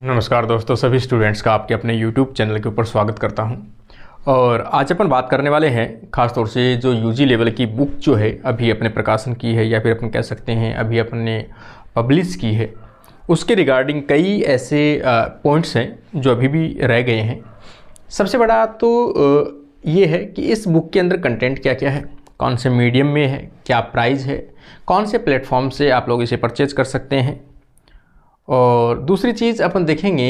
नमस्कार दोस्तों, सभी स्टूडेंट्स का आपके अपने YouTube चैनल के ऊपर स्वागत करता हूं। और आज अपन बात करने वाले हैं ख़ास तौर से जो यूजी लेवल की बुक जो है अभी अपने प्रकाशन की है या फिर अपन कह सकते हैं अभी अपने पब्लिश की है, उसके रिगार्डिंग कई ऐसे पॉइंट्स हैं जो अभी भी रह गए हैं। सबसे बड़ा तो ये है कि इस बुक के अंदर कंटेंट क्या क्या है, कौन से मीडियम में है, क्या प्राइस है, कौन से प्लेटफॉर्म से आप लोग इसे परचेज़ कर सकते हैं। और दूसरी चीज़ अपन देखेंगे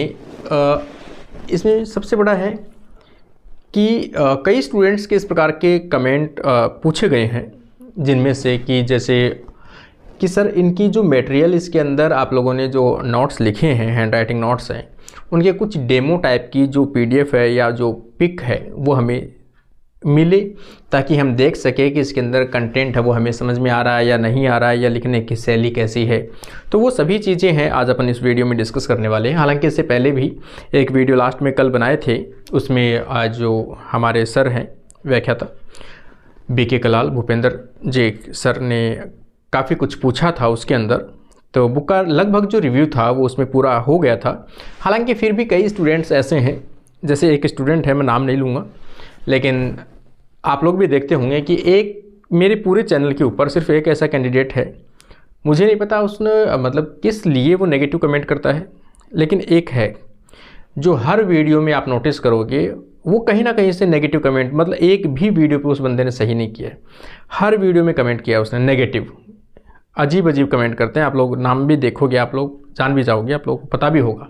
इसमें सबसे बड़ा है कि कई स्टूडेंट्स के इस प्रकार के कमेंट पूछे गए हैं, जिनमें से कि जैसे कि सर इनकी जो मटेरियल इसके अंदर आप लोगों ने जो नोट्स लिखे हैं, हैंड राइटिंग नोट्स हैं, उनके कुछ डेमो टाइप की जो PDF है या जो पिक है वो हमें मिले, ताकि हम देख सकें कि इसके अंदर कंटेंट है वो हमें समझ में आ रहा है या नहीं आ रहा है, या लिखने की शैली कैसी है। तो वो सभी चीज़ें हैं आज अपन इस वीडियो में डिस्कस करने वाले हैं। हालांकि इससे पहले भी एक वीडियो लास्ट में कल बनाए थे, उसमें आज जो हमारे सर हैं व्याख्याता BK कलाल भूपेंद्र जी सर ने काफ़ी कुछ पूछा था उसके अंदर, तो बुक का लगभग जो रिव्यू था वो उसमें पूरा हो गया था। हालांकि फिर भी कई स्टूडेंट्स ऐसे हैं, जैसे एक स्टूडेंट है, मैं नाम नहीं लूँगा, लेकिन आप लोग भी देखते होंगे कि एक मेरे पूरे चैनल के ऊपर सिर्फ एक ऐसा कैंडिडेट है, मुझे नहीं पता उसने मतलब किस लिए वो नेगेटिव कमेंट करता है, लेकिन एक है जो हर वीडियो में आप नोटिस करोगे वो कहीं ना कहीं से नेगेटिव कमेंट, मतलब एक भी वीडियो पे उस बंदे ने सही नहीं किया है, हर वीडियो में कमेंट किया उसने नेगेटिव, अजीब अजीब कमेंट करते हैं। आप लोग नाम भी देखोगे, आप लोग जान भी जाओगे, आप लोग को पता भी होगा।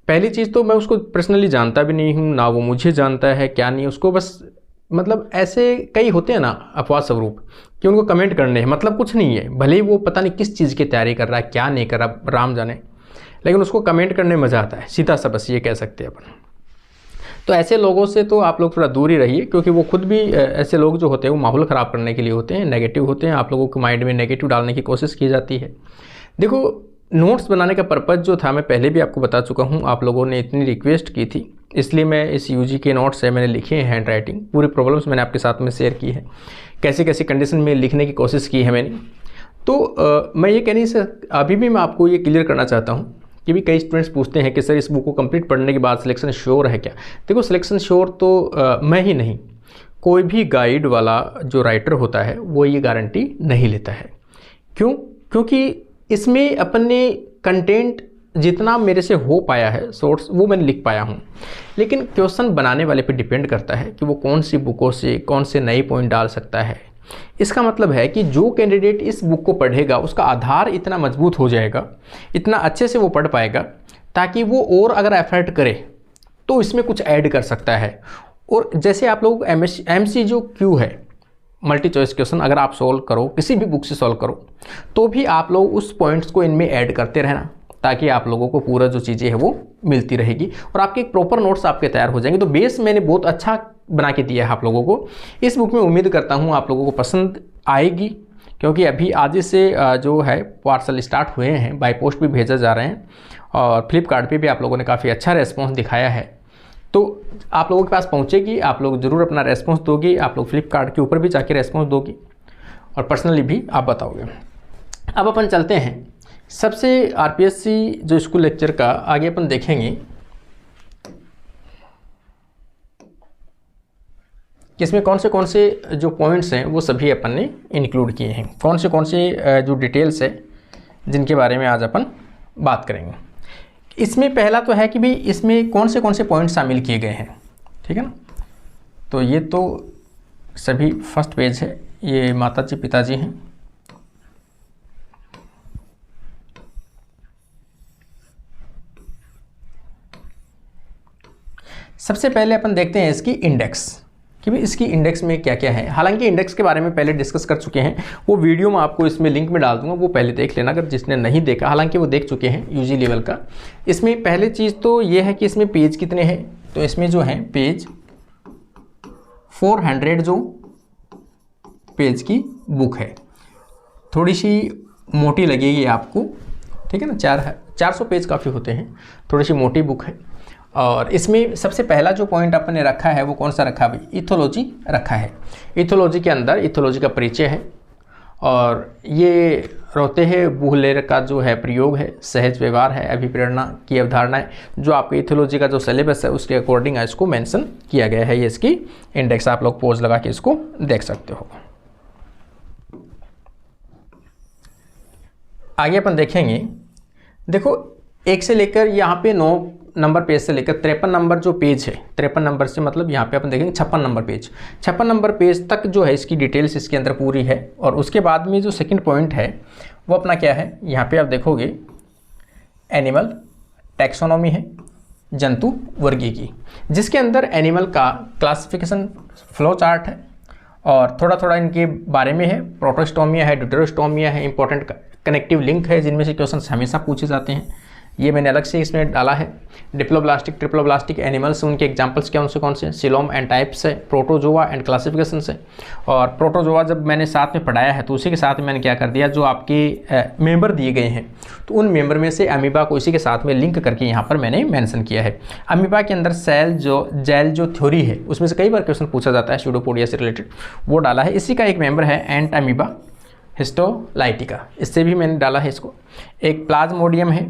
पहली चीज़ तो मैं उसको पर्सनली जानता भी नहीं हूँ, ना वो मुझे जानता है क्या नहीं, उसको बस मतलब ऐसे कई होते हैं ना अफवाह स्वरूप कि उनको कमेंट करने हैं, मतलब कुछ नहीं है, भले ही वो पता नहीं किस चीज़ की तैयारी कर रहा है, क्या नहीं कर रहा, राम जाने, लेकिन उसको कमेंट करने में मज़ा आता है, सीधा सा बस ये कह सकते हैं अपन। तो ऐसे लोगों से तो आप लोग थोड़ा दूर ही रहिए, क्योंकि वो खुद भी ऐसे लोग जो होते हैं वो माहौल ख़राब करने के लिए होते हैं, नेगेटिव होते हैं, आप लोगों के माइंड में नेगेटिव डालने की कोशिश की जाती है। देखो, नोट्स बनाने का पर्पज़ जो था मैं पहले भी आपको बता चुका हूँ, आप लोगों ने इतनी रिक्वेस्ट की थी, इसलिए मैं इस यूजी के नोट्स है मैंने लिखे हैं, हैंड राइटिंग पूरी प्रॉब्लम्स मैंने आपके साथ में शेयर की है, कैसे कैसे कंडीशन में लिखने की कोशिश की है मैंने। तो मैं ये कहने से अभी भी मैं आपको ये क्लियर करना चाहता हूँ कि भी कई स्टूडेंट्स पूछते हैं कि सर इस बुक को कंप्लीट पढ़ने के बाद सिलेक्शन श्योर है क्या। देखो, सिलेक्शन श्योर तो मैं ही नहीं, कोई भी गाइड वाला जो राइटर होता है वो ये गारंटी नहीं लेता है। क्यों? क्योंकि इसमें अपन ने कंटेंट जितना मेरे से हो पाया है सोर्स वो मैंने लिख पाया हूँ, लेकिन क्वेश्चन बनाने वाले पे डिपेंड करता है कि वो कौन सी बुकों से कौन से नए पॉइंट डाल सकता है। इसका मतलब है कि जो कैंडिडेट इस बुक को पढ़ेगा उसका आधार इतना मजबूत हो जाएगा, इतना अच्छे से वो पढ़ पाएगा, ताकि वो और अगर एफर्ट करे तो इसमें कुछ ऐड कर सकता है। और जैसे आप लोग MCQ है, मल्टी चॉइस क्वेश्चन, अगर आप सॉल्व करो, किसी भी बुक से सॉल्व करो, तो भी आप लोग उस पॉइंट्स को इनमें ऐड करते रहना, ताकि आप लोगों को पूरा जो चीज़ें हैं वो मिलती रहेगी और आपके एक प्रॉपर नोट्स आपके तैयार हो जाएंगे। तो बेस मैंने बहुत अच्छा बना के दिया है आप लोगों को। इस बुक में उम्मीद करता हूँ आप लोगों को पसंद आएगी, क्योंकि अभी आज से जो है पार्सल स्टार्ट हुए हैं, बाय पोस्ट भी भेजा जा रहे हैं, और फ्लिपकार्ट पे भी आप लोगों ने काफ़ी अच्छा रेस्पॉन्स दिखाया है। तो आप लोगों के पास पहुँचेगी, आप लोग ज़रूर अपना रेस्पॉन्स दोगे, आप लोग फ्लिपकार्ट के ऊपर भी जाके रेस्पॉन्स दोगे और पर्सनली भी आप बताओगे। अब अपन चलते हैं सबसे RPSC जो स्कूल लेक्चर का आगे अपन देखेंगे कि इसमें कौन से जो पॉइंट्स हैं वो सभी अपन ने इंक्लूड किए हैं, कौन से जो डिटेल्स है जिनके बारे में आज अपन बात करेंगे। इसमें पहला तो है कि भाई इसमें कौन से पॉइंट शामिल किए गए हैं, ठीक है ना। तो ये तो सभी फर्स्ट पेज है, ये माताजी पिताजी हैं, सबसे पहले अपन देखते हैं इसकी इंडेक्स कि भाई इसकी इंडेक्स में क्या क्या है। हालांकि इंडेक्स के बारे में पहले डिस्कस कर चुके हैं, वो वीडियो मैं आपको इसमें लिंक में डाल दूंगा, वो पहले देख लेना अगर जिसने नहीं देखा, हालांकि वो देख चुके हैं यूजी लेवल का। इसमें पहले चीज़ तो ये है कि इसमें पेज कितने हैं, तो इसमें जो है पेज 400 जो पेज की बुक है, थोड़ी सी मोटी लगेगी आपको, ठीक है ना, 400 पेज काफ़ी होते हैं, थोड़ी सी मोटी बुक है। और इसमें सबसे पहला जो पॉइंट अपन ने रखा है वो कौन सा रखा है भाई, इथोलॉजी रखा है। इथोलॉजी के अंदर इथोलॉजी का परिचय है, और ये रोते हैं बूढ़े का जो है प्रयोग है, सहज व्यवहार है, अभिप्रेरणा की अवधारणा है, जो आपके इथियोलॉजी का जो सिलेबस है उसके अकॉर्डिंग इसको मेंशन किया गया है। ये इसकी इंडेक्स आप लोग पॉज लगा के इसको देख सकते हो। आगे अपन देखेंगे, देखो 1 से लेकर यहाँ पे 9 नंबर पेज से लेकर 53 नंबर जो पेज है, 53 नंबर से मतलब यहाँ पे अपन देखेंगे 56 नंबर पेज, 56 नंबर पेज तक जो है इसकी डिटेल्स इसके अंदर पूरी है। और उसके बाद में जो सेकंड पॉइंट है वो अपना क्या है, यहाँ पे आप देखोगे एनिमल टैक्सोनॉमी है, जंतु वर्गीकी, जिसके अंदर एनिमल का क्लासिफिकेशन फ्लो चार्ट है और थोड़ा थोड़ा इनके बारे में है, प्रोटोस्टोमिया है, ड्यूटेरोस्टोमिया है, इंपॉर्टेंट कनेक्टिव लिंक है जिनमें से क्वेश्चन हमेशा पूछे जाते हैं, ये मैंने अलग से इसमें डाला है। डिप्लोब्लास्टिक ट्रिप्लोब्लास्टिक एनिमल्स, उनके एग्जांपल्स कौन से सिलोम एंड टाइप्स है, प्रोटोजोआ एंड क्लासिफिकेशन से। और प्रोटोजोआ जब मैंने साथ में पढ़ाया है तो उसी के साथ में मैंने क्या कर दिया, जो आपके मेंबर दिए गए हैं तो उन मेंबर में से अमीबा को इसी के साथ में लिंक करके यहाँ पर मैंने मेंशन किया है। अमीबा के अंदर जेल जो थ्योरी है उसमें से कई बार क्वेश्चन पूछा जाता है स्यूडोपोडिया से रिलेटेड, वो डाला है। इसी का एक मेंबर है एंट अमीबा हिस्टोलाइटिका, इससे भी मैंने डाला है इसको। एक प्लाज्मोडियम है,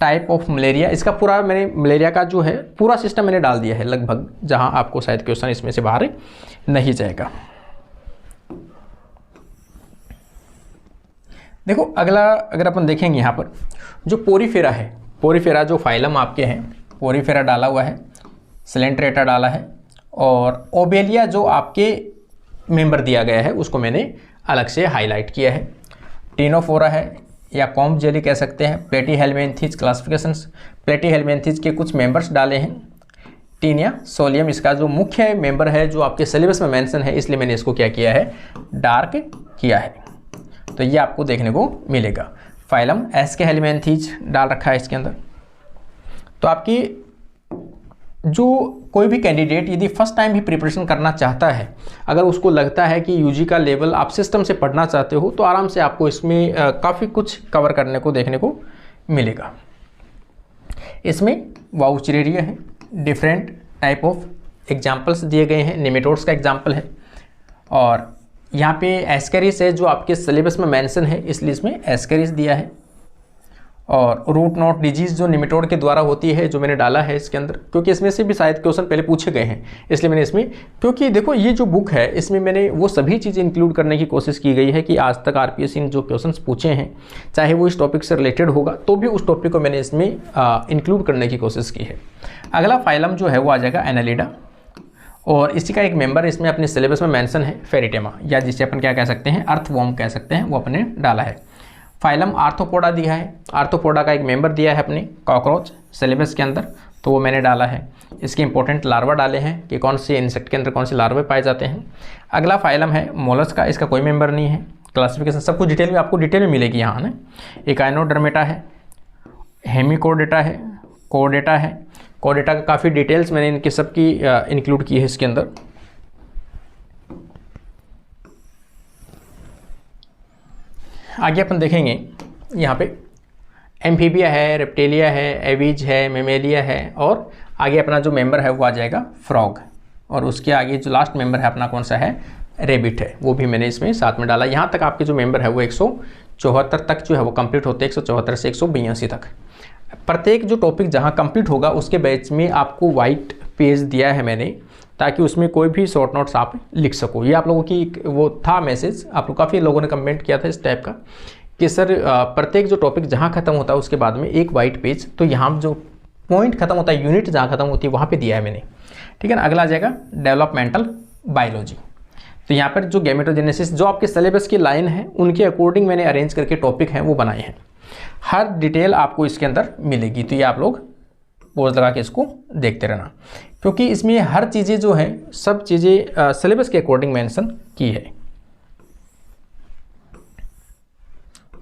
टाइप ऑफ मलेरिया, इसका पूरा मैंने मलेरिया का जो है पूरा सिस्टम मैंने डाल दिया है लगभग, जहां आपको शायद क्वेश्चन इसमें से बाहर नहीं जाएगा। देखो अगला अगर अपन देखेंगे यहाँ पर जो पोरीफेरा है, पोरीफेरा जो फाइलम आपके हैं, पोरीफेरा डाला हुआ है, सिलेंट्रेटा डाला है और ओबेलिया जो आपके मेंबर दिया गया है उसको मैंने अलग से हाईलाइट किया है। टीनोफोरा है या कॉम्ब जेली कह सकते हैं, प्लेटीहेल्मिन्थीज क्लासिफिकेशंस, प्लेटीहेल्मिन्थीज के कुछ मेंबर्स डाले हैं। टीनिया सोलियम इसका जो मुख्य मेंबर है जो आपके सिलेबस में मेंशन है, इसलिए मैंने इसको क्या किया है, डार्क किया है, तो ये आपको देखने को मिलेगा। फाइलम एस्केहेल्मिन्थीज डाल रखा है इसके अंदर। तो आपकी जो कोई भी कैंडिडेट यदि फर्स्ट टाइम भी प्रिपरेशन करना चाहता है, अगर उसको लगता है कि यूजी का लेवल आप सिस्टम से पढ़ना चाहते हो, तो आराम से आपको इसमें काफ़ी कुछ कवर करने को देखने को मिलेगा। इसमें वाउचरेरिया है, डिफरेंट टाइप ऑफ एग्जाम्पल्स दिए गए हैं, निमेटोड्स का एग्जाम्पल है और यहाँ पे एस्केरिस है जो आपके सिलेबस में मेंशन है, इसलिए इसमें एस्केरिस दिया है। और रूट नॉट डिजीज़ जो निमेटोड के द्वारा होती है, जो मैंने डाला है इसके अंदर, क्योंकि इसमें से भी शायद क्वेश्चन पहले पूछे गए हैं, इसलिए मैंने इसमें, क्योंकि देखो ये जो बुक है इसमें मैंने वो सभी चीज़ें इंक्लूड करने की कोशिश की गई है कि आज तक आरपीएससी ने जो क्वेश्चंस पूछे हैं, चाहे वो इस टॉपिक से रिलेटेड होगा तो भी उस टॉपिक को मैंने इसमें इंक्लूड करने की कोशिश की है। अगला फाइलम जो है वो आ जाएगा एनालिडा और इसी का एक मेंबर इसमें अपने सिलेबस में मेंशन है, फेरिटेमा, या जिसे अपन क्या कह सकते हैं, अर्थवॉर्म कह सकते हैं, वो अपने डाला है। फाइलम आर्थोपोडा दिया है, आर्थोपोडा का एक मेंबर दिया है अपने कॉकरोच सिलेबस के अंदर, तो वो मैंने डाला है। इसके इंपॉर्टेंट लार्वा डाले हैं कि कौन से इंसेक्ट के अंदर कौन से लार्वे पाए जाते हैं। अगला फाइलम है मोलस्क का, इसका कोई मेंबर नहीं है। क्लासिफिकेशन सब कुछ डिटेल में आपको डिटेल में मिलेगी यहाँ ना। इकाइनोडर्मेटा है, हेमिकोडेटा है, कोडेटा है, कोडेटा का काफ़ी डिटेल्स मैंने इनके सबकी इंक्लूड की है इसके अंदर। आगे अपन देखेंगे यहाँ पे एम्फीबिया है, रेप्टेलिया है, एवीज है, मेमेलिया है और आगे अपना जो मेंबर है वो आ जाएगा फ्रॉग और उसके आगे जो लास्ट मेंबर है अपना कौन सा है, रेबिट है, वो भी मैंने इसमें साथ में डाला। यहाँ तक आपके जो मेंबर है वो 174 तक जो है वो कंप्लीट होते हैं, 174 से 182 तक। प्रत्येक जो टॉपिक जहाँ कंप्लीट होगा उसके बैच में आपको वाइट पेज दिया है मैंने, ताकि उसमें कोई भी शॉर्ट नोट्स आप लिख सको। ये आप लोगों की वो था मैसेज, आप लोग काफ़ी लोगों ने कमेंट किया था इस टाइप का कि सर प्रत्येक जो टॉपिक जहाँ खत्म होता है उसके बाद में एक वाइट पेज, तो यहाँ जो पॉइंट खत्म होता है, यूनिट जहाँ खत्म होती है वहाँ पे दिया है मैंने, ठीक है ना। अगला आ जाएगा डेवलपमेंटल बायोलॉजी। तो यहाँ पर जो गैमेटोजेनेसिस जो आपके सिलेबस की लाइन है उनके अकॉर्डिंग मैंने अरेंज करके टॉपिक हैं वो बनाए हैं, हर डिटेल आपको इसके अंदर मिलेगी। तो ये आप लोग पॉज लगा के इसको देखते रहना, क्योंकि इसमें हर चीज़ें जो है सब चीज़ें सिलेबस के अकॉर्डिंग मेंशन की है।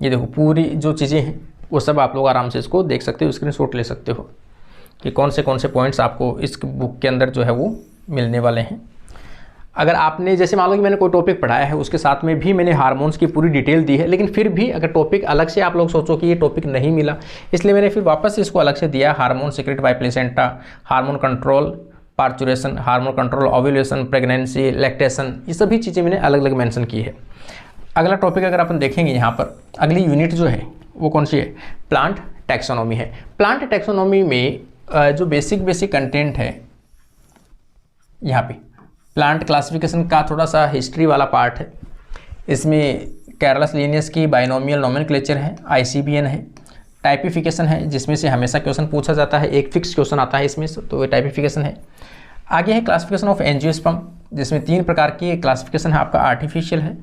ये देखो पूरी जो चीज़ें हैं वो सब आप लोग आराम से इसको देख सकते हो, स्क्रीनशॉट ले सकते हो कि कौन से पॉइंट्स आपको इस बुक के अंदर जो है वो मिलने वाले हैं। अगर आपने जैसे मान लो कि मैंने कोई टॉपिक पढ़ाया है उसके साथ में भी मैंने हार्मोन्स की पूरी डिटेल दी है, लेकिन फिर भी अगर टॉपिक अलग से आप लोग सोचो कि ये टॉपिक नहीं मिला, इसलिए मैंने फिर वापस इसको अलग से दिया। Hormone secrete bye placenta, hormone control parturition, hormone control ovulation, pregnancy, lactation, ये सभी चीज़ें मैंने अलग अलग मेंशन की है। अगला टॉपिक अगर अपन देखेंगे यहाँ पर, अगली यूनिट जो है वो कौन सी है, प्लांट टैक्सोनॉमी है। प्लांट टैक्सोनॉमी में जो बेसिक कंटेंट है यहाँ पे, प्लांट क्लासिफिकेशन का थोड़ा सा हिस्ट्री वाला पार्ट है। इसमें कैरलस लीनियस की बाइनोमियल नोमेनक्लेचर है, ICBN है, टाइपिफिकेशन है जिसमें से हमेशा क्वेश्चन पूछा जाता है, एक फिक्स क्वेश्चन आता है इसमें से, तो ये टाइपिफिकेशन है। आगे है क्लासिफिकेशन ऑफ एंजियोस्पर्म, जिसमें 3 प्रकार की क्लासिफिकेशन है आपका, आर्टिफिशियल है,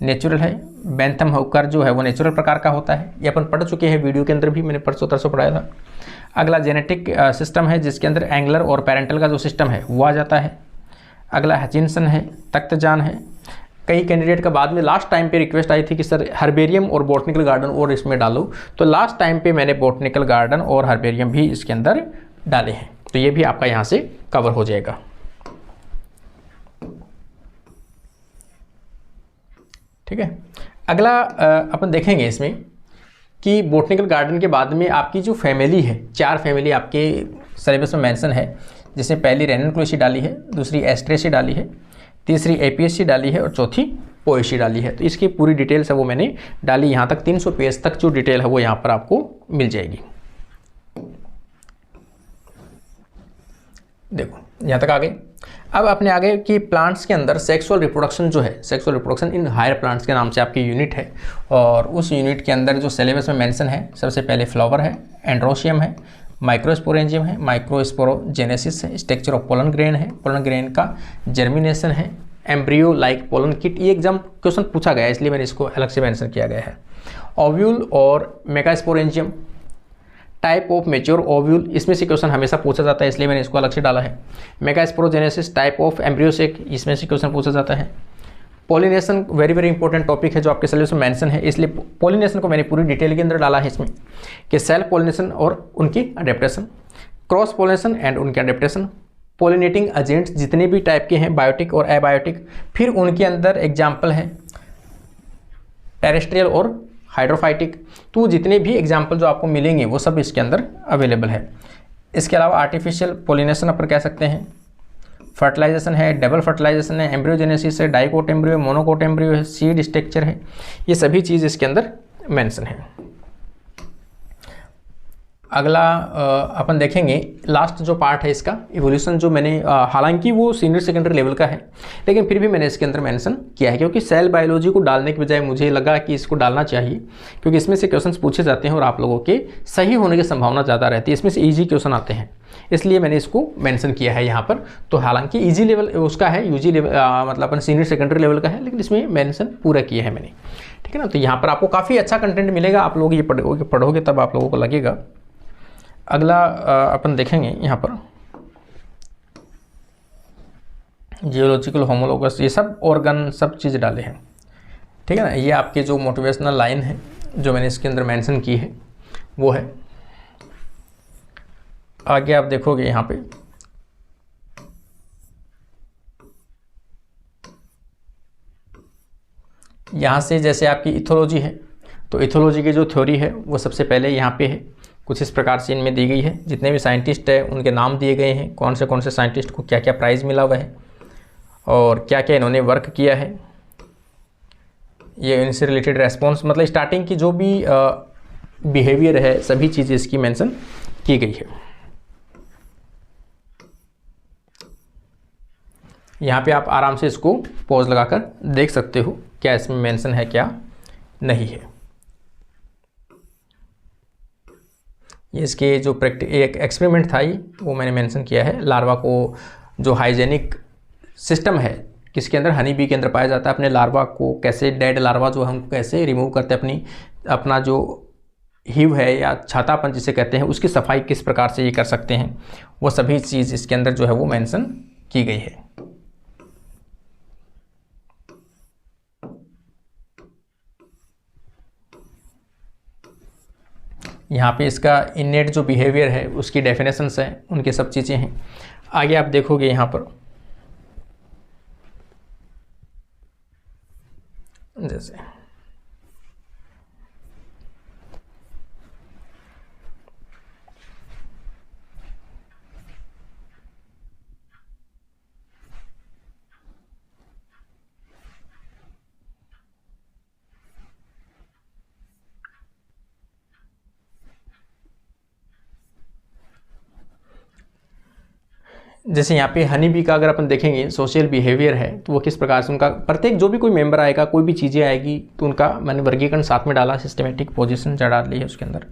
नेचुरल है, बेंथम होकर जो है वो नेचुरल प्रकार का होता है, ये अपन पढ़ चुके हैं वीडियो के अंदर भी, मैंने परसों तरसों पढ़ाया था। अगला जेनेटिक सिस्टम है जिसके अंदर एंगलर और पेरेंटल का जो सिस्टम है वो आ जाता है। अगला हचिनसन है, तख्तजान है। कई कैंडिडेट का बाद में लास्ट टाइम पे रिक्वेस्ट आई थी कि सर हर्बेरियम और बॉटनिकल गार्डन और इसमें डालो, तो लास्ट टाइम पे मैंने बॉटनिकल गार्डन और हर्बेरियम भी इसके अंदर डाले हैं, तो ये भी आपका यहाँ से कवर हो जाएगा। ठीक है। अगला अपन देखेंगे इसमें कि बॉटनिकल गार्डन के बाद में आपकी जो फैमिली है, 4 फैमिली आपके सिलेबस में मेंशन है, जिसमें पहली रेननक्लेसी डाली है, दूसरी एस्ट्रेसी डाली है, तीसरी एपियसी डाली है और चौथी पोएसी डाली है। तो इसकी पूरी डिटेल्स है वो मैंने डाली यहाँ तक, 300 पेज तक जो डिटेल है वो यहाँ पर आपको मिल जाएगी। देखो यहाँ तक आ गए। अब अपने आगे कि प्लांट्स के अंदर सेक्सुअल रिप्रोडक्शन जो है, sexual reproduction in higher plants के नाम से आपकी यूनिट है, और उस यूनिट के अंदर जो सिलेबस में मेंशन है, सबसे पहले फ्लावर है, एंड्रोशियम है, माइक्रोस्पोरेंजियम है, माइक्रोस्पोरोजेनेसिस है, स्ट्रक्चर ऑफ पोलन ग्रेन है, पोलन ग्रेन का जर्मिनेशन है, एम्ब्रियो लाइक पोलन किट, ये एग्जाम क्वेश्चन पूछा गया है इसलिए मैंने इसको अलग से मेंशन किया गया है। ओव्यूल और megasporangium, type of mature ovule, इसमें से क्वेश्चन हमेशा पूछा जाता है इसलिए मैंने इसको अलग से डाला है। मेगास्पोरोजेनेसिस, टाइप ऑफ एम्ब्रियोसेक, इसमें से क्वेश्चन पूछा जाता है। पॉलिनेशन वेरी इंपॉर्टेंट टॉपिक है जो आपके सिलेबस में मेंशन है, इसलिए पॉलिनेशन को मैंने पूरी डिटेल के अंदर डाला है इसमें, कि सेल पॉलिनेशन और उनकी अडेप्टेशन, क्रॉस पॉलिनेशन एंड उनके अडेप्टेशन, पॉलिनेटिंग एजेंट्स जितने भी टाइप के हैं, बायोटिक और एबायोटिक, फिर उनके अंदर एग्जाम्पल है टेरेस्ट्रियल और हाइड्रोफाइटिक, तो जितने भी एग्जाम्पल जो आपको मिलेंगे वो सब इसके अंदर अवेलेबल है। इसके अलावा आर्टिफिशियल पॉलिनेशन अपन कह सकते हैं, फर्टिलाइजेशन है, डबल फर्टिलाइजेशन है, एम्ब्रियोजेनेसिस है, डाइकोट एम्ब्रियो, मोनोकोट एम्ब्रियो है, सीड स्ट्रक्चर है, ये सभी चीज़ इसके अंदर मेंशन है। अगला अपन देखेंगे लास्ट जो पार्ट है इसका, इवोल्यूशन, जो मैंने हालांकि वो सीनियर सेकेंडरी लेवल का है लेकिन फिर भी मैंने इसके अंदर मेंशन किया है, क्योंकि सेल बायोलॉजी को डालने के बजाय मुझे लगा कि इसको डालना चाहिए, क्योंकि इसमें से क्वेश्चंस पूछे जाते हैं और आप लोगों के सही होने की संभावना ज़्यादा रहती है, इसमें से ईजी क्वेश्चन आते हैं, इसलिए मैंने इसको मेंशन किया है यहाँ पर। तो हालांकि ईजी लेवल उसका है, यूजी लेवल मतलब अपन सीनियर सेकेंडरी लेवल का है, लेकिन इसमें मेंशन पूरा किया है मैंने। ठीक है ना, तो यहाँ पर आपको काफ़ी अच्छा कंटेंट मिलेगा, आप लोग ये पढ़ोगे तब आप लोगों को लगेगा। अगला अपन देखेंगे यहाँ पर जियोलॉजिकल होमोलोगस, ये सब ऑर्गन सब चीज़ डाले हैं। ठीक है ना, ये आपके जो मोटिवेशनल लाइन है जो मैंने इसके अंदर मेंशन की है वो है। आगे आप देखोगे यहाँ पे यहाँ से जैसे आपकी इथोलॉजी है, तो इथोलॉजी की जो थ्योरी है वो सबसे पहले यहाँ पे है, कुछ इस प्रकार से इनमें दी गई है। जितने भी साइंटिस्ट हैं उनके नाम दिए गए हैं, कौन से साइंटिस्ट को क्या क्या प्राइज़ मिला हुआ है और क्या क्या इन्होंने वर्क किया है, ये इनसे रिलेटेड रेस्पॉन्स, मतलब स्टार्टिंग की जो भी बिहेवियर है सभी चीज़ें इसकी मेंशन की गई है। यहाँ पे आप आराम से इसको पॉज लगाकर देख सकते हो क्या इसमें मेंशन है क्या नहीं है। ये इसके जो एक एक्सपेरिमेंट था वो मैंने मेंशन किया है, लार्वा को जो हाइजेनिक सिस्टम है किसके अंदर, हनी बी के अंदर पाया जाता है, अपने लार्वा को कैसे, डेड लार्वा जो हम कैसे रिमूव करते हैं, अपना जो हिव है या छातापन जिसे कहते हैं उसकी सफाई किस प्रकार से ये कर सकते हैं, वो सभी चीज़ इसके अंदर जो है वो मेंशन की गई है। यहाँ पे इसका इनेट जो बिहेवियर है उसकी डेफिनेशंस है, उनके सब चीज़ें हैं। आगे आप देखोगे यहाँ पर जैसे जैसे यहाँ पे हनी बी का अगर अपन देखेंगे सोशल बिहेवियर है, तो वो किस प्रकार से उनका प्रत्येक जो भी कोई मेंबर आएगा, कोई भी चीज़ें आएगी, तो उनका मैंने वर्गीकरण साथ में डाला, सिस्टमेटिक पोजीशन डाल ली है उसके अंदर।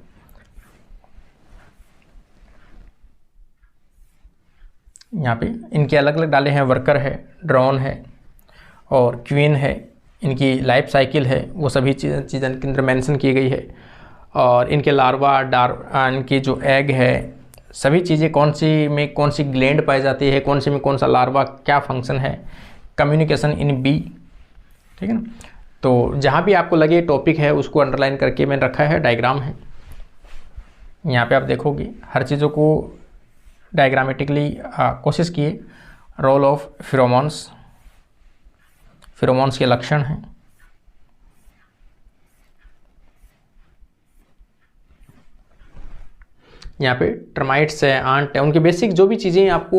यहाँ पे इनके अलग अलग डाले हैं, वर्कर है, ड्रोन है और क्वीन है, इनकी लाइफ साइकिल है, वो सभी चीज़ें इनके अंदर मेंशन की गई है। और इनके लार्वा, इनकी जो एग है, सभी चीज़ें कौन सी में कौन सी ग्लैंड पाई जाती है, कौन सी में कौन सा लार्वा, क्या फंक्शन है, कम्युनिकेशन इन बी, ठीक है ना। तो जहाँ भी आपको लगे टॉपिक है उसको अंडरलाइन करके मैंने रखा है, डायग्राम है। यहाँ पे आप देखोगे हर चीज़ों को डायग्रामेटिकली कोशिश किए। रोल ऑफ फिरोमोन्स, फिरोमोन्स के लक्षण हैं। यहाँ पे टर्माइट्स है, आंट है, उनके बेसिक जो भी चीज़ें आपको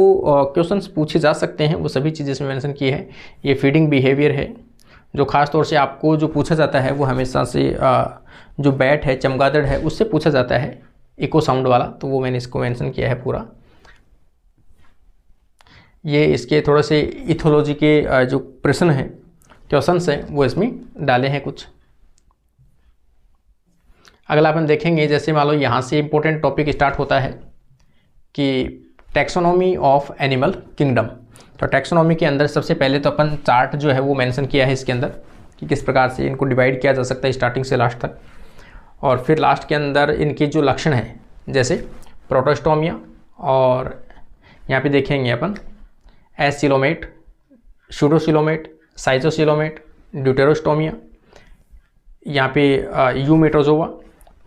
क्वेश्चंस पूछे जा सकते हैं वो सभी चीज़ें इसमें मेंशन की है। ये फीडिंग बिहेवियर है, जो खास तौर से आपको जो पूछा जाता है वो हमेशा से जो बैट है, चमगादड़ है, उससे पूछा जाता है, इको साउंड वाला, तो वो मैंने इसको मेंशन किया है पूरा। ये इसके थोड़े से इथोलॉजी के जो प्रश्न हैं, क्वेश्चंस हैं, वो इसमें डाले हैं कुछ। अगला अपन देखेंगे, जैसे मान लो यहाँ से इंपॉर्टेंट टॉपिक स्टार्ट होता है कि टैक्सोनॉमी ऑफ एनिमल किंगडम। तो टैक्सोनॉमी के अंदर सबसे पहले तो अपन चार्ट जो है वो मेंशन किया है इसके अंदर कि किस प्रकार से इनको डिवाइड किया जा सकता है स्टार्टिंग से लास्ट तक। और फिर लास्ट के अंदर इनके जो लक्षण हैं, जैसे प्रोटोस्टोमिया, और यहाँ पे देखेंगे अपन एसिलोमेट, शूडोसिलोमेट, साइजोसिलोमेट, ड्यूटेरोस्टोमिया, यहाँ पे यूमेटोजोआ,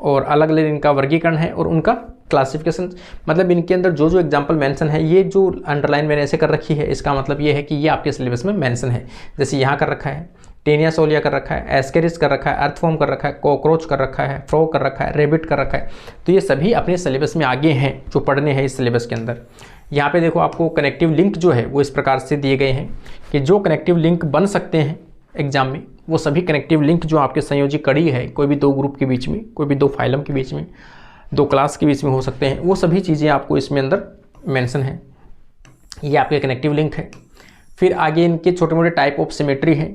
और अलग अलग इनका वर्गीकरण है और उनका क्लासिफिकेशन। मतलब इनके अंदर जो जो एग्जांपल मेंशन है, ये जो अंडरलाइन मैंने ऐसे कर रखी है, इसका मतलब ये है कि ये आपके सिलेबस में मेंशन है। जैसे यहाँ कर रखा है टेनिया सोलिया कर रखा है, एस्केरिस कर रखा है, अर्थफॉर्म कर रखा है, कॉकरोच कर रखा है, फ्रो कर रखा है, रेबिट कर रखा है, तो ये सभी अपने सिलेबस में आगे हैं जो पढ़ने हैं इस सिलेबस के अंदर। यहाँ पे देखो आपको कनेक्टिव लिंक जो है वो इस प्रकार से दिए गए हैं कि जो कनेक्टिव लिंक बन सकते हैं एग्जाम में, वो सभी कनेक्टिव लिंक जो आपके संयोजी कड़ी है, कोई भी दो ग्रुप के बीच में, कोई भी दो फाइलम के बीच में, दो क्लास के बीच में हो सकते हैं, वो सभी चीज़ें आपको इसमें अंदर मेंशन है। ये आपके कनेक्टिव लिंक है। फिर आगे इनके छोटे मोटे टाइप ऑफ सिमेट्री हैं,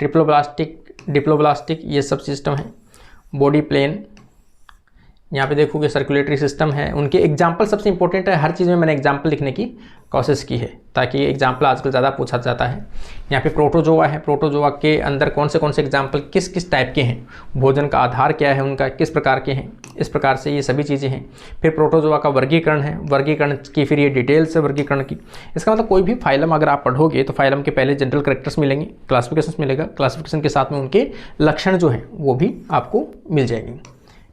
ट्रिप्लोब्लास्टिक, डिप्लोब्लास्टिक, ये सब सिस्टम है। बॉडी प्लेन, यहाँ पे देखोगे सर्कुलेटरी सिस्टम है। उनके एग्जाम्पल सबसे इंपॉर्टेंट है, हर चीज़ में मैंने एग्जाम्पल लिखने की कोशिश की है ताकि एग्जाम्पल आजकल ज़्यादा पूछा जाता है। यहाँ पे प्रोटोजोआ है, प्रोटोजोआ के अंदर कौन से एग्जाम्पल किस किस टाइप के हैं, भोजन का आधार क्या है उनका, किस प्रकार के हैं, इस प्रकार से ये सभी चीज़ें हैं। फिर प्रोटोजोआ का वर्गीकरण है, वर्गीकरण की फिर ये डिटेल्स है वर्गीकरण की। इसका मतलब कोई भी फाइलम अगर आप पढ़ोगे तो फाइलम के पहले जनरल कैरेक्टर्स मिलेंगे, क्लासिफिकेशन मिलेगा, क्लासिफिकेशन के साथ में उनके लक्षण जो हैं वो भी आपको मिल जाएंगे।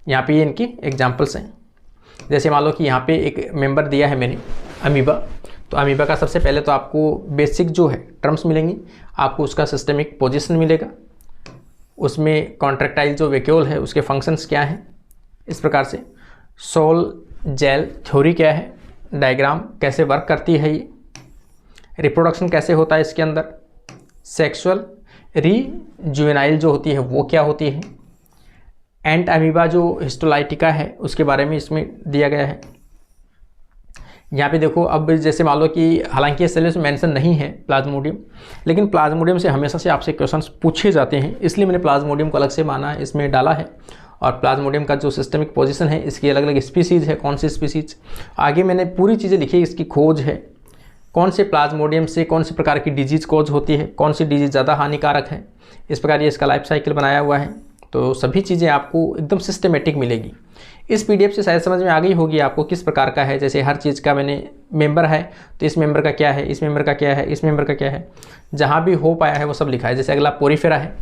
यहाँ पे ये इनके एग्जाम्पल्स हैं। जैसे मान लो कि यहाँ पे एक मेंबर दिया है मैंने अमीबा, तो अमीबा का सबसे पहले तो आपको बेसिक जो है टर्म्स मिलेंगी, आपको उसका सिस्टमिक पोजीशन मिलेगा, उसमें कॉन्ट्रैक्टाइल जो वैक्यूल है उसके फंक्शंस क्या हैं, इस प्रकार से सोल जेल थ्योरी क्या है, डायग्राम कैसे वर्क करती है, ये रिप्रोडक्शन कैसे होता है इसके अंदर, सेक्सुअल रीजुवेनाइल जो होती है वो क्या होती है, एंट अमीबा जो हिस्टोलाइटिका है उसके बारे में इसमें दिया गया है। यहाँ पे देखो, अब जैसे मान लो कि हालांकि ये सिलेबस में मेंशन नहीं है प्लाज्मोडियम, लेकिन प्लाज्मोडियम से हमेशा से आपसे क्वेश्चंस पूछे जाते हैं, इसलिए मैंने प्लाज्मोडियम को अलग से माना है, इसमें डाला है। और प्लाज्मोडियम का जो सिस्टमिक पोजीशन है, इसकी अलग अलग स्पीसीज़ है, कौन सी स्पीसीज़, आगे मैंने पूरी चीज़ें लिखी है, इसकी खोज है, कौन से प्लाज्मोडियम से कौन से प्रकार की डिजीज़ कॉज होती है, कौन सी डिजीज़ ज़्यादा हानिकारक है, इस प्रकार ये इसका लाइफ साइकिल बनाया हुआ है। तो सभी चीज़ें आपको एकदम सिस्टमेटिक मिलेगी। इस पीडीएफ से शायद समझ में आ गई होगी आपको किस प्रकार का है। जैसे हर चीज़ का मैंने मेंबर है तो इस मेंबर का क्या है, इस मेंबर का क्या है, इस मेंबर का क्या है, जहाँ भी हो पाया है वो सब लिखा है। जैसे अगला पोरीफेरा है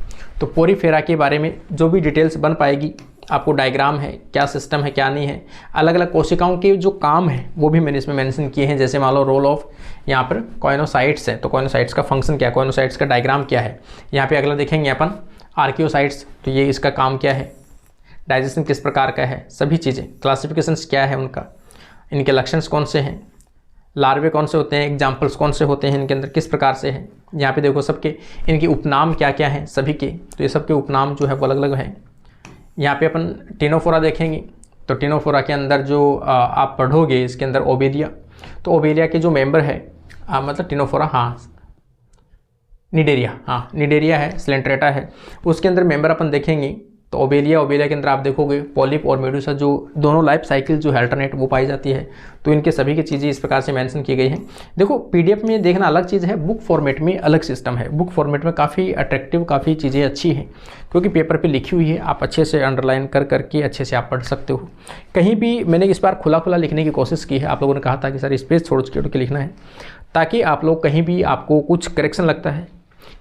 तो पोरीफेरा के बारे में जो भी डिटेल्स बन पाएगी, आपको डायग्राम है, क्या सिस्टम है, क्या नहीं है, अलग अलग कोशिकाओं के जो काम है वो भी मैंने इसमें मेंशन किए हैं। जैसे मान लो रोल ऑफ यहाँ पर कॉइनोसाइट्स है तो कॉइनोसाइट्स का फंक्शन क्या है, कॉइनोसाइट्स का डायग्राम क्या है। यहाँ पे अगला देखेंगे अपन आर्कियोसाइट्स, तो ये इसका काम क्या है, डाइजेशन किस प्रकार का है, सभी चीज़ें, क्लासिफिकेशंस क्या है उनका, इनके लक्षण कौन से हैं, लार्वे कौन से होते हैं, एग्जाम्पल्स कौन से होते हैं इनके अंदर, किस प्रकार से हैं। यहाँ पे देखो सबके इनके उपनाम क्या क्या हैं सभी के, तो ये सबके उपनाम जो है वो अलग अलग हैं। यहाँ पे अपन टिनोफोरा देखेंगे तो टिनोफोरा के अंदर जो आप पढ़ोगे इसके अंदर ओबेलिया, तो ओबेलिया के जो मेंबर है मतलब टिनोफोरा, हाँ निडेरिया है, सिलेंट्रेटा है, उसके अंदर मेंबर अपन देखेंगे तो ओबेलिया के अंदर आप देखोगे पॉलिप और मेडुसा जो दोनों लाइफ साइकिल जो है अल्टरनेट वो पाई जाती है। तो इनके सभी की चीज़ें इस प्रकार से मेंशन की गई हैं। देखो पीडीएफ में देखना अलग चीज़ है, बुक फॉर्मेट में अलग सिस्टम है। बुक फॉर्मेट में काफ़ी अट्रैक्टिव, काफ़ी चीज़ें अच्छी हैं क्योंकि पेपर पे लिखी हुई है, आप अच्छे से अंडरलाइन कर करके अच्छे से आप पढ़ सकते हो। कहीं भी मैंने इस बार खुला लिखने की कोशिश की है, आप लोगों ने कहा था कि सर स्पेस छोड़ के लिखना है, ताकि आप लोग कहीं भी आपको कुछ करेक्शन लगता है,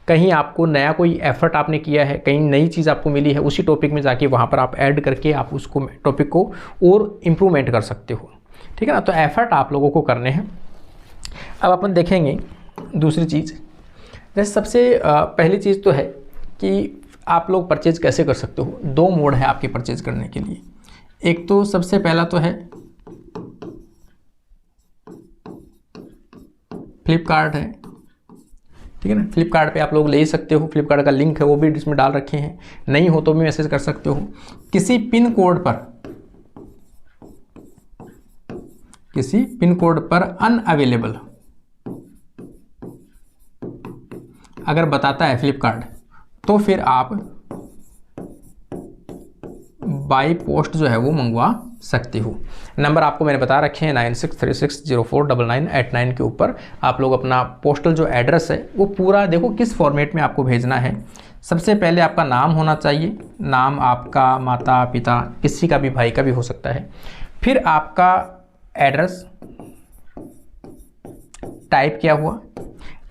कहीं आपको नया कोई एफर्ट आपने किया है, कहीं नई चीज़ आपको मिली है, उसी टॉपिक में जाके वहाँ पर आप ऐड करके आप उसको टॉपिक को और इम्प्रूवमेंट कर सकते हो, ठीक है ना। तो एफर्ट आप लोगों को करने हैं। अब अपन देखेंगे दूसरी चीज़, जैसे सबसे पहली चीज़ तो है कि आप लोग परचेज कैसे कर सकते हो। दो मोड है आपके परचेज करने के लिए। एक तो सबसे पहला तो है फ्लिपकार्ट है, ठीक है ना। फ्लिपकार्ट पे आप लोग ले सकते हो, फ्लिपकार्ट का लिंक है वो भी इसमें डाल रखे हैं, नहीं हो तो भी मैसेज कर सकते हो। किसी पिन कोड पर अनअवेलेबल अगर बताता है फ्लिपकार्ट, तो फिर आप बाई पोस्ट जो है वो मंगवा सकते हो। नंबर आपको मैंने बता रखे हैं 9636049989 के ऊपर आप लोग अपना पोस्टल जो एड्रेस है वो पूरा देखो किस फॉर्मेट में आपको भेजना है। सबसे पहले आपका नाम होना चाहिए, नाम आपका माता पिता किसी का भी, भाई का भी हो सकता है। फिर आपका एड्रेस टाइप किया हुआ,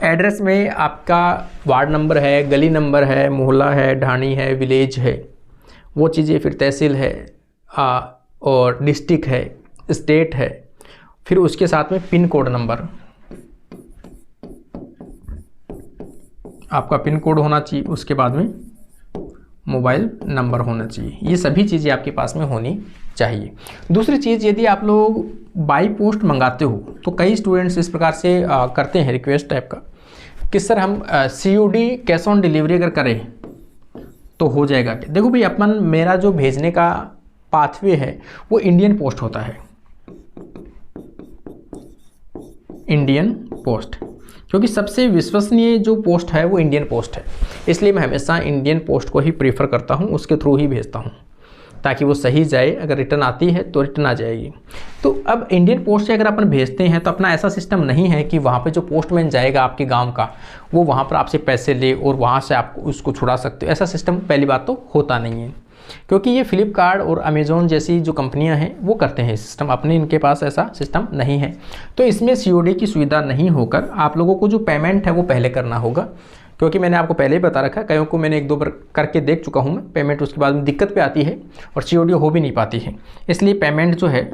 एड्रेस में आपका वार्ड नंबर है, गली नंबर है, मोहल्ला है, ढाणी है, विलेज है, वो चीज़ें, फिर तहसील है और डिस्ट्रिक्ट है, स्टेट है, फिर उसके साथ में पिन कोड नंबर, आपका पिन कोड होना चाहिए, उसके बाद में मोबाइल नंबर होना चाहिए। ये सभी चीज़ें आपके पास में होनी चाहिए। दूसरी चीज़, यदि आप लोग बाई पोस्ट मंगाते हो तो कई स्टूडेंट्स इस प्रकार से करते हैं रिक्वेस्ट टाइप का कि सर हम COD कैश ऑन डिलीवरी अगर करें तो हो जाएगा क्या। देखो भाई अपन, मेरा जो भेजने का पाथवे है वो इंडियन पोस्ट होता है, इंडियन पोस्ट, क्योंकि सबसे विश्वसनीय जो पोस्ट है वो इंडियन पोस्ट है, इसलिए मैं हमेशा इंडियन पोस्ट को ही प्रीफर करता हूँ, उसके थ्रू ही भेजता हूँ ताकि वो सही जाए। अगर रिटर्न आती है तो रिटर्न आ जाएगी। तो अब इंडियन पोस्ट से अगर अपन भेजते हैं तो अपना ऐसा सिस्टम नहीं है कि वहाँ पे जो पोस्टमैन जाएगा आपके गांव का वो वहाँ पर आपसे पैसे ले और वहाँ से आप उसको छुड़ा सकते हो। ऐसा सिस्टम पहली बात तो होता नहीं है, क्योंकि ये फ्लिपकार्ट और अमेज़ॉन जैसी जो कंपनियां हैं वो करते हैं सिस्टम, अपने इनके पास ऐसा सिस्टम नहीं है। तो इसमें COD की सुविधा नहीं होकर आप लोगों को जो पेमेंट है वो पहले करना होगा, क्योंकि मैंने आपको पहले ही बता रखा, कईयों को मैंने 1-2 बार करके देख चुका हूँ मैं पेमेंट, उसके बाद में दिक्कत पे आती है और COD हो भी नहीं पाती है। इसलिए पेमेंट जो है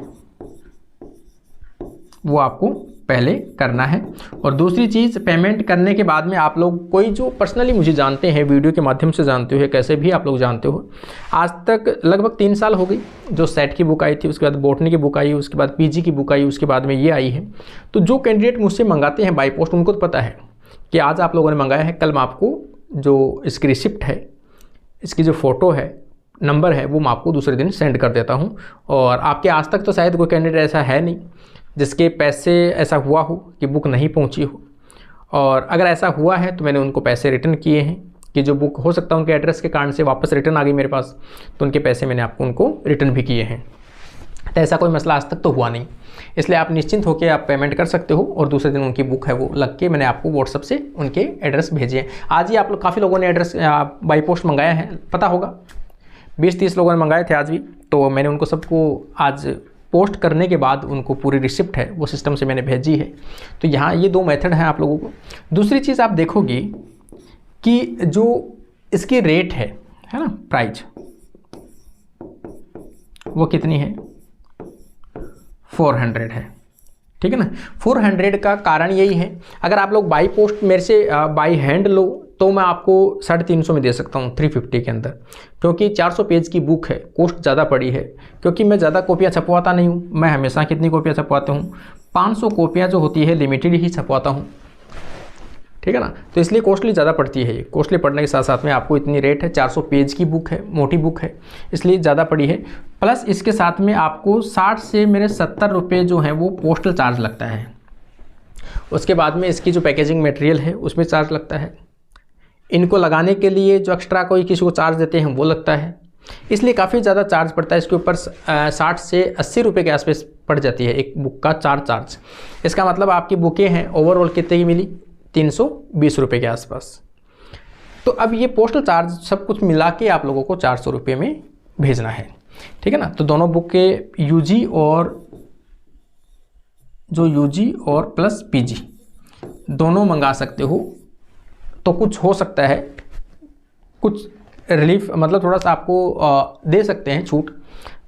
वो आपको पहले करना है। और दूसरी चीज़, पेमेंट करने के बाद में आप लोग कोई जो पर्सनली मुझे जानते हैं, वीडियो के माध्यम से जानते हो, कैसे भी आप लोग जानते हो, आज तक लगभग 3 साल हो गई जो सेट की बुक आई थी, उसके बाद बॉटनी की बुक आई, उसके बाद PG की बुक आई, उसके बाद में ये आई है। तो जो कैंडिडेट मुझसे मंगाते हैं बाई पोस्ट उनको तो पता है कि आज आप लोगों ने मंगाया है, कल मैं आपको जो इसकी रिसिप्ट है, इसकी जो फ़ोटो है, नंबर है, वो मैं आपको दूसरे दिन सेंड कर देता हूँ। और आपके आज तक तो शायद कोई कैंडिडेट ऐसा है नहीं जिसके पैसे ऐसा हुआ हो कि बुक नहीं पहुंची हो, और अगर ऐसा हुआ है तो मैंने उनको पैसे रिटर्न किए हैं कि जो बुक हो सकता है उनके एड्रेस के कारण से वापस रिटर्न आ गई मेरे पास, तो उनके पैसे मैंने आपको उनको रिटर्न भी किए हैं। तो ऐसा कोई मसला आज तक तो हुआ नहीं, इसलिए आप निश्चिंत होकर आप पेमेंट कर सकते हो। और दूसरे दिन उनकी बुक है वो लग के मैंने आपको व्हाट्सअप से उनके एड्रेस भेजे हैं। आज ही आप लोग काफ़ी लोगों ने एड्रेस बाई पोस्ट मंगाया है, पता होगा 20-30 लोगों ने मंगाए थे आज भी, तो मैंने उनको सबको आज पोस्ट करने के बाद उनको पूरी रिसिप्ट है वो सिस्टम से मैंने भेजी है। तो यहाँ ये 2 मेथड हैं आप लोगों को। दूसरी चीज़ आप देखोगे कि जो इसकी रेट है ना, प्राइस वो कितनी है, 400 है, ठीक है ना। 400 का कारण यही है, अगर आप लोग बाई पोस्ट मेरे से बाई हैंड लो तो मैं आपको 350 में दे सकता हूँ, 350 के अंदर, क्योंकि 400 पेज की बुक है, कॉस्ट ज़्यादा पड़ी है। क्योंकि मैं ज़्यादा कॉपियाँ छपवाता नहीं हूँ, मैं हमेशा कितनी कॉपियाँ छपवाता हूँ, 500 कॉपियाँ जो होती है लिमिटेड ही छपवाता हूँ। ठीक है ना। तो इसलिए कॉस्टली ज़्यादा पड़ती है ये। कॉस्टली पड़ने के साथ साथ में आपको इतनी रेट है, 400 पेज की बुक है, मोटी बुक है, इसलिए ज़्यादा पड़ी है। प्लस इसके साथ में आपको 60 से मेरे 70 रुपये जो हैं वो पोस्टल चार्ज लगता है। उसके बाद में इसकी जो पैकेजिंग मटेरियल है उसमें चार्ज लगता है। इनको लगाने के लिए जो एक्स्ट्रा कोई किसी को चार्ज देते हैं वो लगता है, इसलिए काफ़ी ज़्यादा चार्ज पड़ता है। इसके ऊपर 60 से 80 रुपये के आसपास पड़ जाती है एक बुक का चार्ज। इसका मतलब आपकी बुकें हैं ओवरऑल कितने की मिली, 320 रुपये के आसपास। तो अब ये पोस्टल चार्ज सब कुछ मिला के आप लोगों को 400 रुपये में भेजना है, ठीक है ना। तो दोनों बुक के यूजी और प्लस पीजी दोनों मंगा सकते हो। तो कुछ हो सकता है, कुछ रिलीफ मतलब थोड़ा सा आपको दे सकते हैं छूट,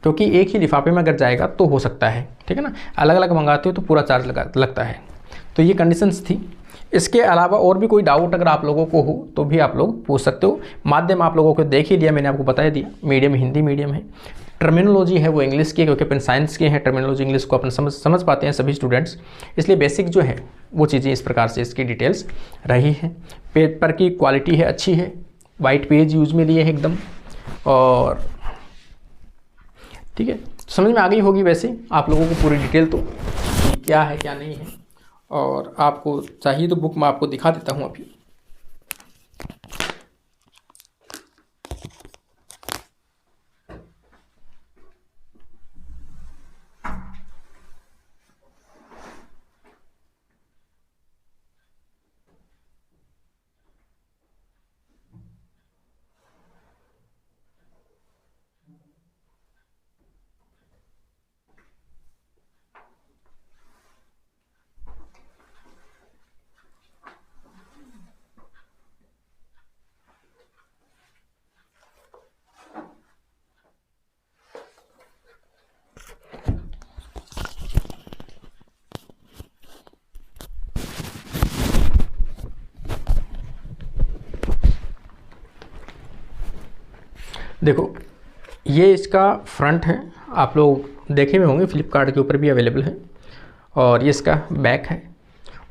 क्योंकि एक ही लिफाफे में अगर जाएगा तो हो सकता है, ठीक है ना। अलग अलग मंगाते हो तो पूरा चार्ज लगता है। तो ये कंडीशंस थी। इसके अलावा और भी कोई डाउट अगर आप लोगों को हो तो भी आप लोग पूछ सकते हो। माध्यम आप लोगों को देख ही लिया, मैंने आपको बता दिया। मीडियम हिंदी मीडियम है, टर्मिनोलॉजी है वो इंग्लिश की है, क्योंकि अपन साइंस के हैं, टर्मिनोलॉजी इंग्लिश को अपन समझ पाते हैं सभी स्टूडेंट्स, इसलिए बेसिक जो है वो चीज़ें इस प्रकार से इसकी डिटेल्स रही हैं। पेपर की क्वालिटी है अच्छी है, वाइट पेज यूज में लिए है एकदम, और ठीक है समझ में आ गई होगी वैसे आप लोगों को पूरी डिटेल तो क्या है क्या नहीं है। और आपको चाहिए तो बुक मैं आपको दिखा देता हूँ अभी। देखो ये इसका फ्रंट है, आप लोग देखे हुए होंगे, फ्लिपकार्ट के ऊपर भी अवेलेबल है। और ये इसका बैक है,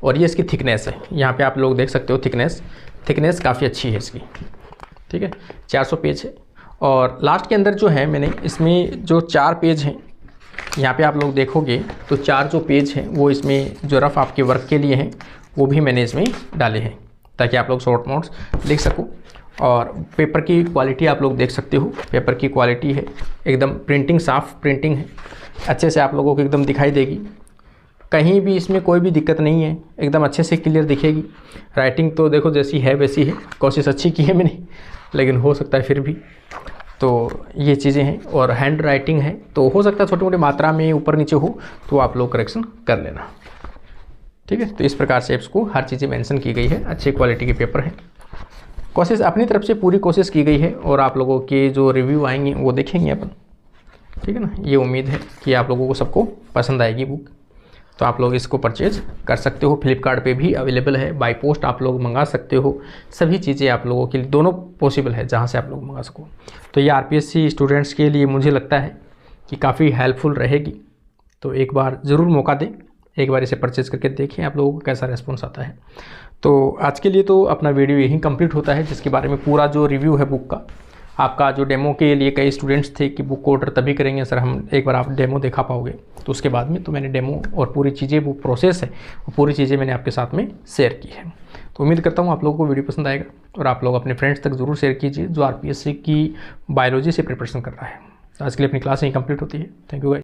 और ये इसकी थिकनेस है। यहाँ पे आप लोग देख सकते हो थिकनेस काफ़ी अच्छी है इसकी, ठीक है। 400 पेज है। और लास्ट के अंदर जो है मैंने इसमें जो 4 पेज हैं, यहाँ पे आप लोग देखोगे तो 4 जो पेज हैं वो इसमें जो रफ़ आपके वर्क के लिए हैं वो भी मैंने इसमें डाले हैं, ताकि आप लोग शॉर्ट नोट्स लिख सको। और पेपर की क्वालिटी आप लोग देख सकते हो, पेपर की क्वालिटी है एकदम, प्रिंटिंग साफ़ प्रिंटिंग है, अच्छे से आप लोगों को एकदम दिखाई देगी, कहीं भी इसमें कोई भी दिक्कत नहीं है, एकदम अच्छे से क्लियर दिखेगी। राइटिंग तो देखो जैसी है वैसी है, कोशिश अच्छी की है मैंने, लेकिन हो सकता है फिर भी। तो ये चीज़ें हैं, और हैंड राइटिंग है तो हो सकता है छोटी मोटी मात्रा में ऊपर नीचे हो तो आप लोग करेक्शन कर लेना, ठीक है। तो इस प्रकार से इसको हर चीज़ें मेंशन की गई है, अच्छी क्वालिटी के पेपर है। कोशिश अपनी तरफ से पूरी कोशिश की गई है, और आप लोगों के जो रिव्यू आएंगे वो देखेंगे अपन, ठीक है ना। ये उम्मीद है कि आप लोगों को सबको पसंद आएगी बुक। तो आप लोग इसको परचेज कर सकते हो, फ्लिपकार्ट पे भी अवेलेबल है, बाय पोस्ट आप लोग मंगा सकते हो। सभी चीज़ें आप लोगों के लिए दोनों पॉसिबल है, जहाँ से आप लोग मंगा सको। तो ये आरपीएससी स्टूडेंट्स के लिए मुझे लगता है कि काफ़ी हेल्पफुल रहेगी। तो एक बार ज़रूर मौका दें, एक बार इसे परचेज़ करके देखें आप लोगों को कैसा रेस्पॉन्स आता है। तो आज के लिए तो अपना वीडियो यहीं कंप्लीट होता है, जिसके बारे में पूरा जो रिव्यू है बुक का। आपका जो डेमो के लिए कई स्टूडेंट्स थे कि बुक ऑर्डर तभी करेंगे सर हम, एक बार आप डेमो देखा पाओगे, तो उसके बाद में तो मैंने डेमो और पूरी चीज़ें, वो प्रोसेस है वो पूरी चीज़ें मैंने आपके साथ में शेयर की है। तो उम्मीद करता हूँ आप लोगों को वीडियो पसंद आएगा, और आप लोग अपने फ्रेंड्स तक ज़रूर शेयर कीजिए जो आरपीएससी की बायोलॉजी से प्रिपरेशन कर रहा है। आज के लिए अपनी क्लास यहीं कंप्लीट होती है। Thank you guys.